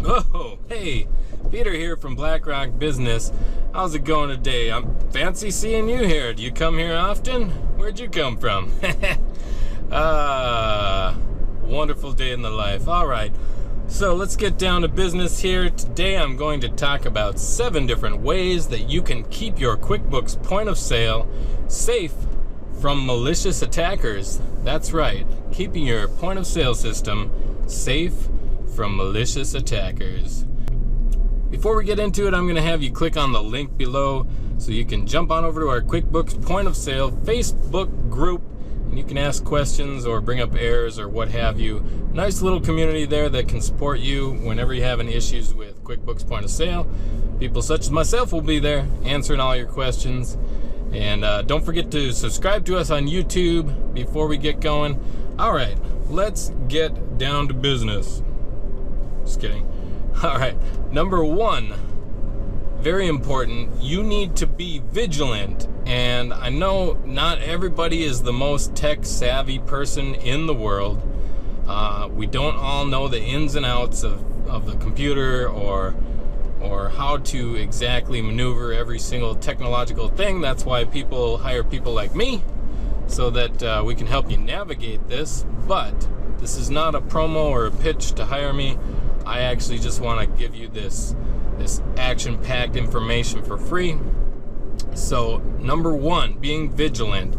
Oh, hey, Peter here from BlackRock Business. How's it going today? I'm fancy seeing you here. Do you come here often? Where'd you come from? Wonderful day in the life. All right, so let's get down to business here. Today I'm going to talk about 7 different ways that you can keep your QuickBooks Point of Sale safe from malicious attackers. That's right, keeping your point of sale system safe from malicious attackers. Before we get into it, I'm going to have you click on the link below so you can jump on over to our QuickBooks Point of Sale Facebook group, and you can ask questions or bring up errors or what have you. Nice little community there that can support you whenever you're having issues with QuickBooks Point of Sale. People such as myself will be there answering all your questions. And don't forget to subscribe to us on YouTube before we get going. All right, let's get down to business. Just kidding. All right, number 1, very important, you need to be vigilant. And I know not everybody is the most tech savvy person in the world. We don't all know the ins and outs of the computer or how to exactly maneuver every single technological thing. That's why people hire people like me, so that we can help you navigate this. But this is not a promo or a pitch to hire me. I actually just want to give you this action-packed information for free. So number 1, being vigilant.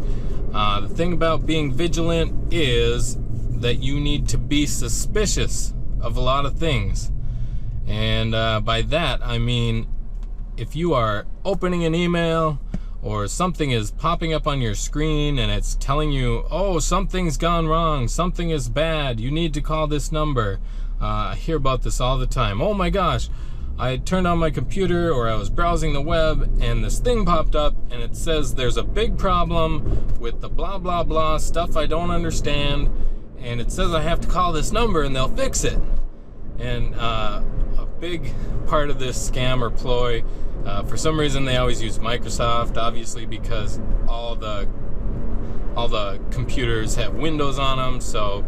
The thing about being vigilant is that you need to be suspicious of a lot of things. And by that I mean, if you are opening an email or something is popping up on your screen and it's telling you, oh, something's gone wrong, something is bad, you need to call this number. I hear about this all the time. Oh my gosh, I turned on my computer or I was browsing the web and this thing popped up and it says there's a big problem with the blah blah blah stuff I don't understand, and it says I have to call this number and they'll fix it. And a big part of this scam or ploy, for some reason they always use Microsoft, obviously because all the computers have Windows on them. So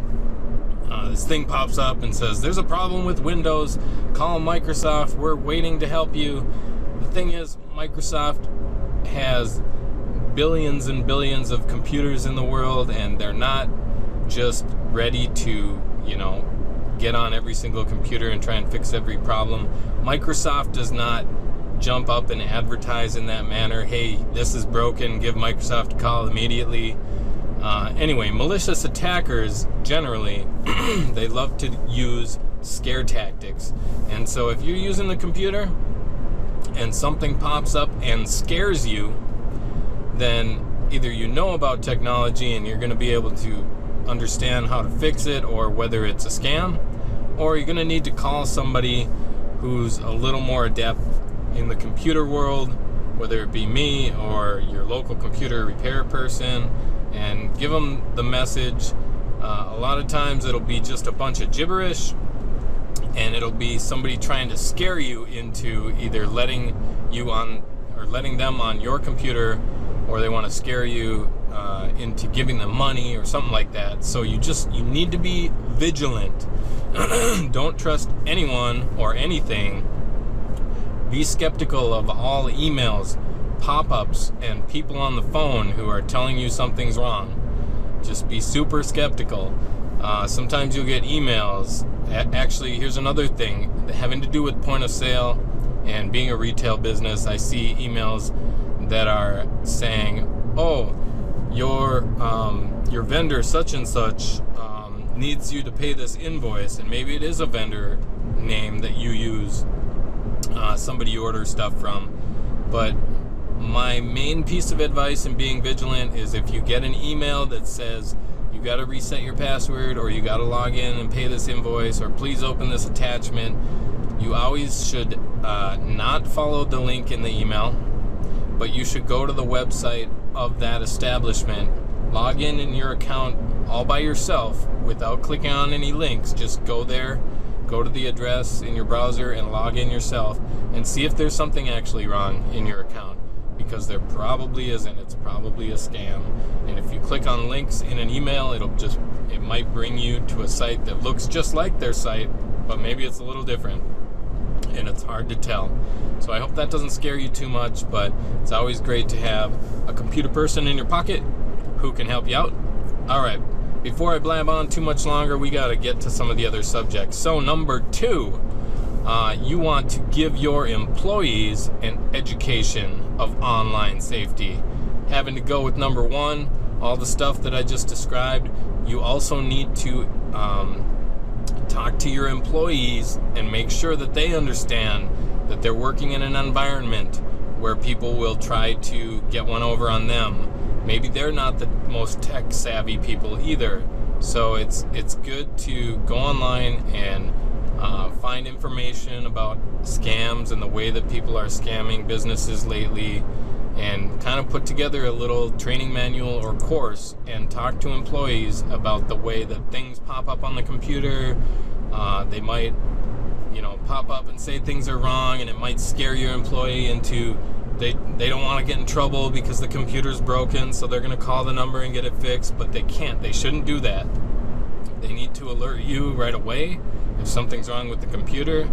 this thing pops up and says there's a problem with Windows, call Microsoft, we're waiting to help you. The thing is, Microsoft has billions and billions of computers in the world, and they're not just ready to, get on every single computer and try and fix every problem. Microsoft does not jump up and advertise in that manner. Hey, this is broken, give Microsoft a call immediately. Anyway, malicious attackers generally they love to use scare tactics. And so if you're using the computer and something pops up and scares you, then either you know about technology and you're going to be able to understand how to fix it, or whether it's a scam, or you're going to need to call somebody who's a little more adept in the computer world, whether it be me or your local computer repair person, and give them the message. A lot of times it'll be just a bunch of gibberish, and it'll be somebody trying to scare you into either letting them on your computer, or they want to scare you into giving them money or something like that. So you need to be vigilant. Don't trust anyone or anything. Be skeptical of all emails, pop-ups, and people on the phone who are telling you something's wrong. Just be super skeptical. Sometimes you'll get emails. Actually, here's another thing having to do with point of sale and being a retail business. I see emails that are saying, oh, your vendor such and such needs you to pay this invoice, and maybe it is a vendor name that you use, somebody you order stuff from. But my main piece of advice in being vigilant is, if you get an email that says you got to reset your password, or you got to log in and pay this invoice, or please open this attachment, you always should not follow the link in the email, but you should go to the website of that establishment, log in your account all by yourself without clicking on any links. Just go there, go to the address in your browser and log in yourself, and see if there's something actually wrong in your account, because there probably isn't. It's probably a scam. And if you click on links in an email, it might bring you to a site that looks just like their site, but maybe it's a little different. and it's hard to tell. So I hope that doesn't scare you too much, but it's always great to have a computer person in your pocket who can help you out. All right, before I blab on too much longer, we got to get to some of the other subjects. So number 2, you want to give your employees an education of online safety. Having to go with number 1, all the stuff that I just described, you also need to talk to your employees and make sure that they understand that they're working in an environment where people will try to get one over on them. Maybe they're not the most tech savvy people either. So it's good to go online and find information about scams and the way that people are scamming businesses lately, and kind of put together a little training manual or course and talk to employees about the way that things pop up on the computer. They might, pop up and say things are wrong, and it might scare your employee into they don't want to get in trouble because the computer's broken, so they're going to call the number and get it fixed, but they can't. They shouldn't do that. They need to alert you right away if something's wrong with the computer.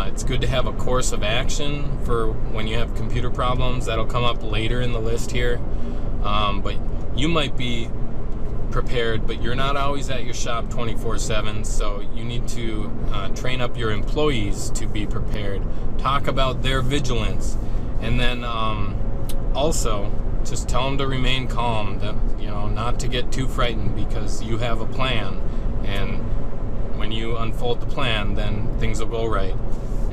It's good to have a course of action for when you have computer problems. That'll come up later in the list here. But you might be prepared, but you're not always at your shop 24/7, so you need to train up your employees to be prepared. Talk about their vigilance, and then also just tell them to remain calm, not to get too frightened, because you have a plan, and when you unfold the plan, then things will go right.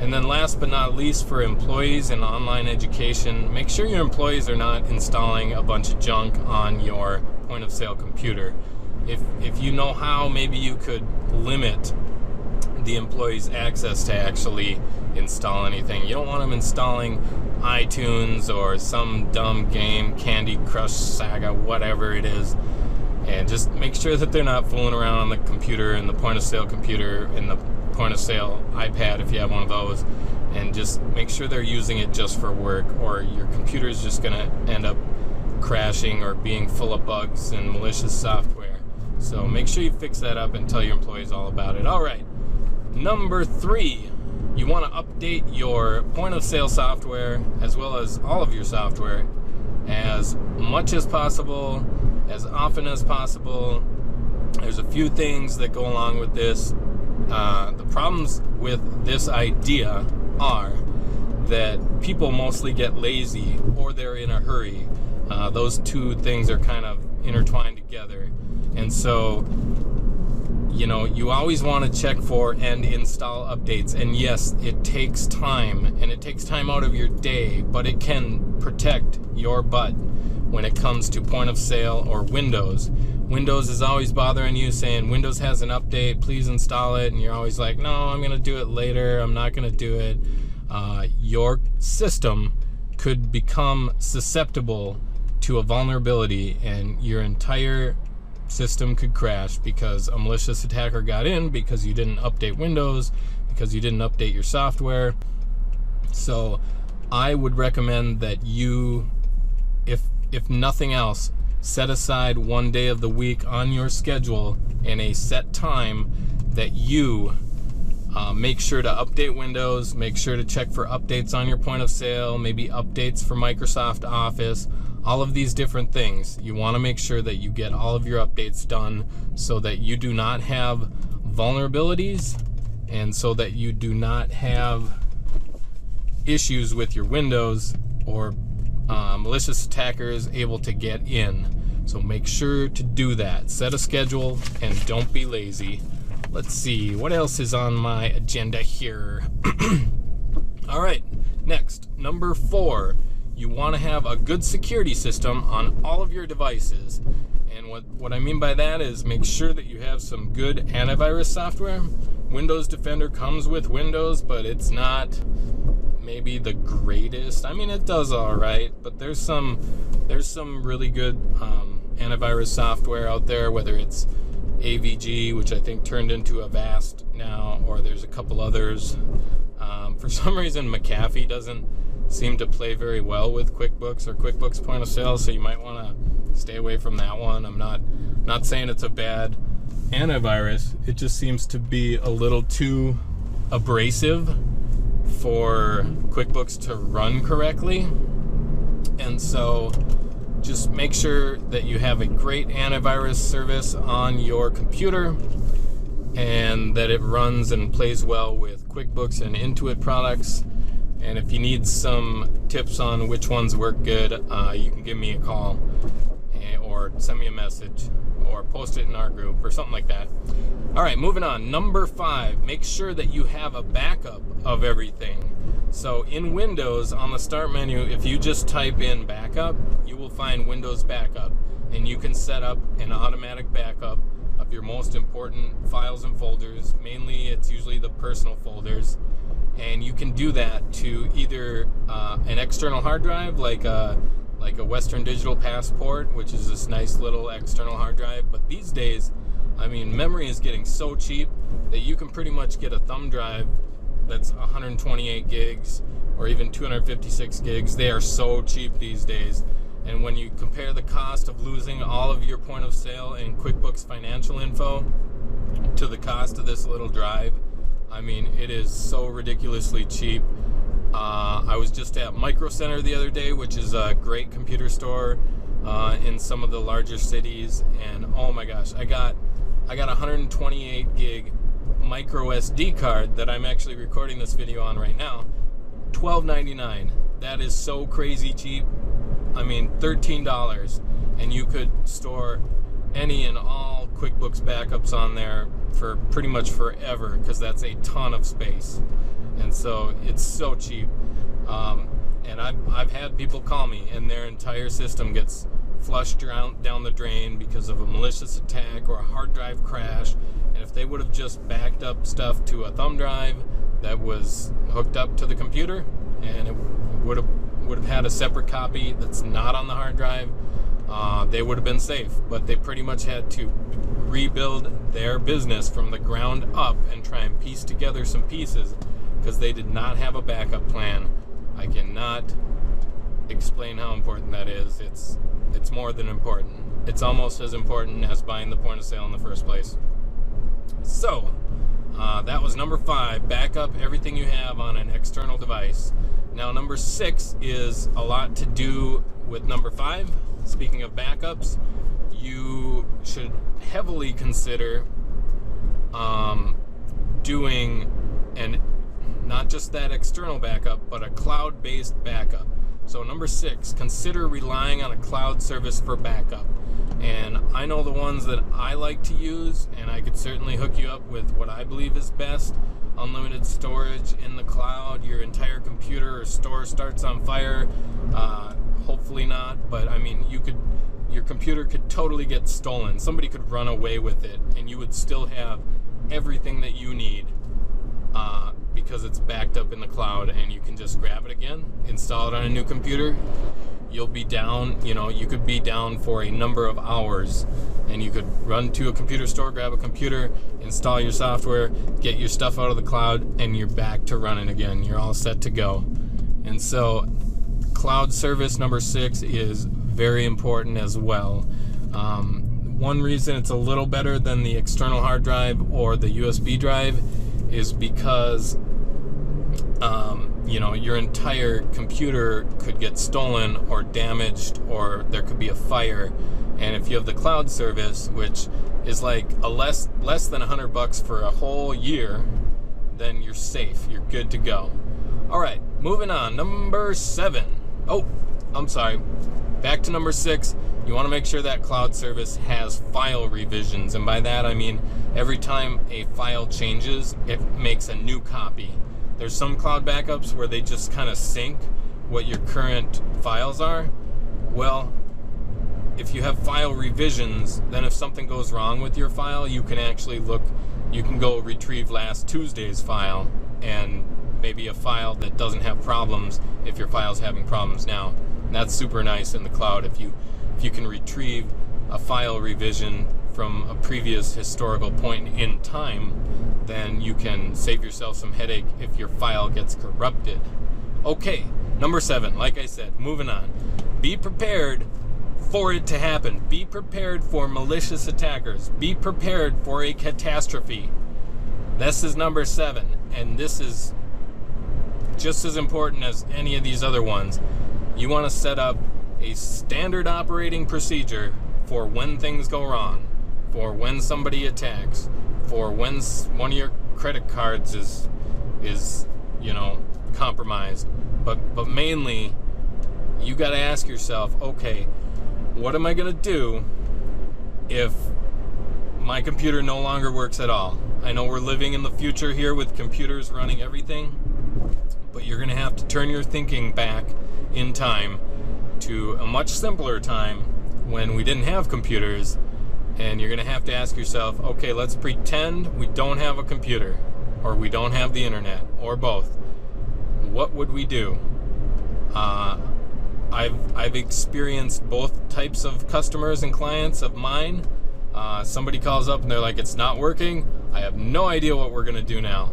And then last but not least, for employees in online education, make sure your employees are not installing a bunch of junk on your point of sale computer. If you know how, maybe you could limit the employees' access to actually install anything. You don't want them installing iTunes or some dumb game, Candy Crush Saga, whatever it is. And just make sure that they're not fooling around on the computer, in the point of sale computer, in the point of sale iPad if you have one of those, and just make sure they're using it just for work, or your computer is just going to end up crashing or being full of bugs and malicious software. So make sure you fix that up and tell your employees all about it. All right, number 3, you want to update your point of sale software as well as all of your software as much as possible, as often as possible. There's a few things that go along with this. The problems with this idea are that people mostly get lazy or they're in a hurry. Those two things are kind of intertwined together. And so, you always want to check for and install updates. And yes, it takes time, and it takes time out of your day, but it can protect your butt when it comes to point of sale or Windows. Windows is always bothering you, saying Windows has an update, please install it, and you're always like, no, I'm going to do it later, I'm not going to do it. Your system could become susceptible to a vulnerability, and your entire system could crash because a malicious attacker got in because you didn't update Windows, because you didn't update your software. So I would recommend that you, if nothing else, set aside one day of the week on your schedule and a set time that you make sure to update Windows, make sure to check for updates on your point of sale, maybe updates for Microsoft Office, all of these different things. You want to make sure that you get all of your updates done so that you do not have vulnerabilities, and so that you do not have issues with your Windows or malicious attackers able to get in. So make sure to do that. Set a schedule and don't be lazy. Let's see, what else is on my agenda here? All right, next, number 4. You want to have a good security system on all of your devices. And what I mean by that is make sure that you have some good antivirus software. Windows Defender comes with Windows, but it's not maybe the greatest. I mean, it does all right, but there's some really good antivirus software out there, whether it's AVG, which I think turned into Avast now, or there's a couple others. For some reason, McAfee doesn't seem to play very well with QuickBooks or QuickBooks Point of Sale, so you might want to stay away from that one. I'm not saying it's a bad antivirus. It just seems to be a little too abrasive for QuickBooks to run correctly. And so just make sure that you have a great antivirus service on your computer and that it runs and plays well with QuickBooks and Intuit products. And if you need some tips on which ones work good, you can give me a call or send me a message or post it in our group or something like that. All right, moving on. Number 5, make sure that you have a backup of everything. So in Windows, on the Start menu, if you just type in backup, you will find Windows Backup, and you can set up an automatic backup of your most important files and folders. Mainly, it's usually the personal folders, and you can do that to either an external hard drive, like a Western Digital Passport, which is this nice little external hard drive. But these days, I mean, memory is getting so cheap that you can pretty much get a thumb drive that's 128 gigs or even 256 gigs. They are so cheap these days. And when you compare the cost of losing all of your point of sale and QuickBooks financial info to the cost of this little drive, I mean, it is so ridiculously cheap. I was just at Micro Center the other day, which is a great computer store in some of the larger cities, and oh my gosh, I got a 128 gig micro SD card that I'm actually recording this video on right now. $12.99. That is so crazy cheap. I mean, $13, and you could store any and all QuickBooks backups on there for pretty much forever, because that's a ton of space. And so it's so cheap. And I've had people call me and their entire system gets flushed down the drain because of a malicious attack or a hard drive crash. And if they would have just backed up stuff to a thumb drive that was hooked up to the computer, and it would have had a separate copy that's not on the hard drive, they would have been safe. But they pretty much had to rebuild their business from the ground up and try and piece together some pieces because they did not have a backup plan. I cannot explain how important that is. It's more than important. It's almost as important as buying the point of sale in the first place. So that was number 5. Backup everything you have on an external device. Now number 6 is a lot to do with number 5. Speaking of backups, you should heavily consider doing not just that external backup, but a cloud-based backup. So number 6, consider relying on a cloud service for backup. And I know the ones that I like to use, and I could certainly hook you up with what I believe is best. Unlimited storage in the cloud, your entire computer or store starts on fire. Hopefully not, but I mean, your computer could totally get stolen. Somebody could run away with it, and you would still have everything that you need because it's backed up in the cloud, and you can just grab it again, install it on a new computer. You'll be down, you could be down for a number of hours, and you could run to a computer store, grab a computer, install your software, get your stuff out of the cloud, and you're back to running again. You're all set to go. And so cloud service number 6 is very important as well. One reason it's a little better than the external hard drive or the USB drive is because your entire computer could get stolen or damaged, or there could be a fire. And if you have the cloud service, which is like less than $100 for a whole year, then you're safe. You're good to go. All right, moving on. Number 7. Oh, I'm sorry. Back to number 6. You want to make sure that cloud service has file revisions. And by that, I mean every time a file changes, it makes a new copy. There's some cloud backups where they just kind of sync what your current files are. Well, if you have file revisions, then if something goes wrong with your file, you can actually you can go retrieve last Tuesday's file, and maybe a file that doesn't have problems if your file's having problems now. And that's super nice in the cloud. If you can retrieve a file revision from a previous historical point in time, then you can save yourself some headache if your file gets corrupted. Okay, number 7, like I said, moving on. Be prepared for it to happen. Be prepared for malicious attackers. Be prepared for a catastrophe. This is number 7, and this is just as important as any of these other ones, you want to set up a standard operating procedure for when things go wrong, for when somebody attacks, for when one of your credit cards is compromised. But mainly, you got to ask yourself, okay, what am I going to do if my computer no longer works at all? I know we're living in the future here with computers running everything, but you're going to have to turn your thinking back in time to a much simpler time when we didn't have computers, and you're going to have to ask yourself, okay, let's pretend we don't have a computer, or we don't have the internet, or both. What would we do? I've experienced both types of customers and clients of mine. Somebody calls up and they're like, it's not working. I have no idea what we're going to do now.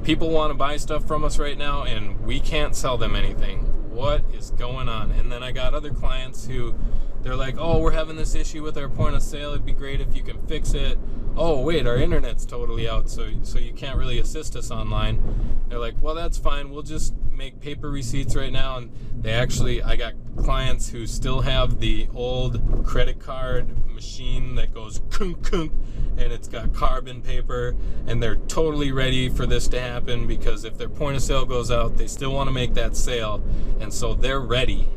People want to buy stuff from us right now, and we can't sell them anything. What is going on? And then I got other clients who, they're like, oh, we're having this issue with our point of sale. It'd be great if you can fix it. Oh, wait, our internet's totally out, so you can't really assist us online. They're like, well, that's fine. We'll just make paper receipts right now. And I got clients who still have the old credit card machine that goes kunk kunk, and it's got carbon paper, and they're totally ready for this to happen, because if their point of sale goes out, they still want to make that sale, and so they're ready,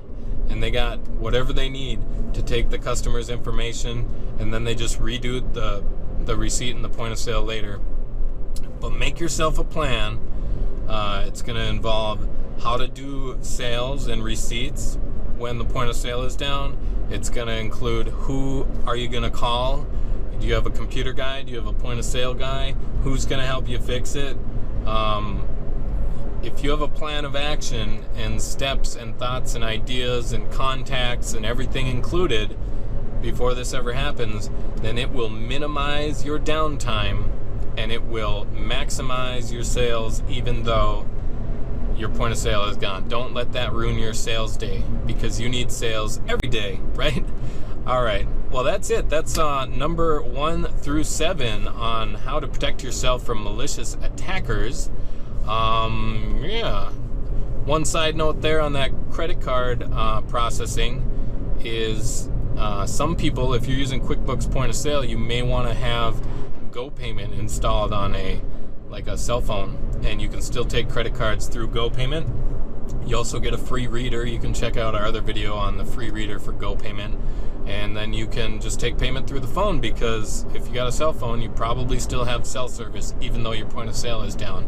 and they got whatever they need to take the customer's information, and then they just redo the receipt and the point of sale later. But make yourself a plan. It's going to involve how to do sales and receipts when the point of sale is down. It's going to include who are you going to call. Do you have a computer guy? Do you have a point of sale guy? Who's going to help you fix it? If you have a plan of action and steps and thoughts and ideas and contacts and everything included before this ever happens, then it will minimize your downtime and it will maximize your sales, even though your point of sale is gone. Don't let that ruin your sales day, because you need sales every day, right? All right. Well, that's it. That's number 1 through 7 on how to protect yourself from malicious attackers. Yeah. One side note there on that credit card processing is some people, if you're using QuickBooks Point of Sale, you may want to have GoPayment installed on a cell phone, and you can still take credit cards through GoPayment. You also get a free reader. You can check out our other video on the free reader for GoPayment, and then you can just take payment through the phone, because if you got a cell phone, you probably still have cell service even though your point of sale is down.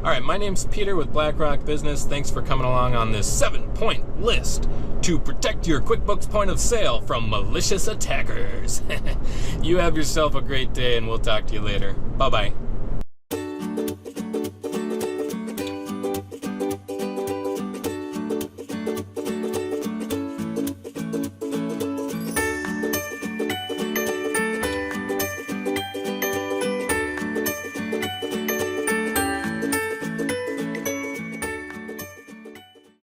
All right, my name's Peter with BlackRock Business. Thanks for coming along on this 7-point list to protect your QuickBooks Point of Sale from malicious attackers. You have yourself a great day, and we'll talk to you later. Bye-bye.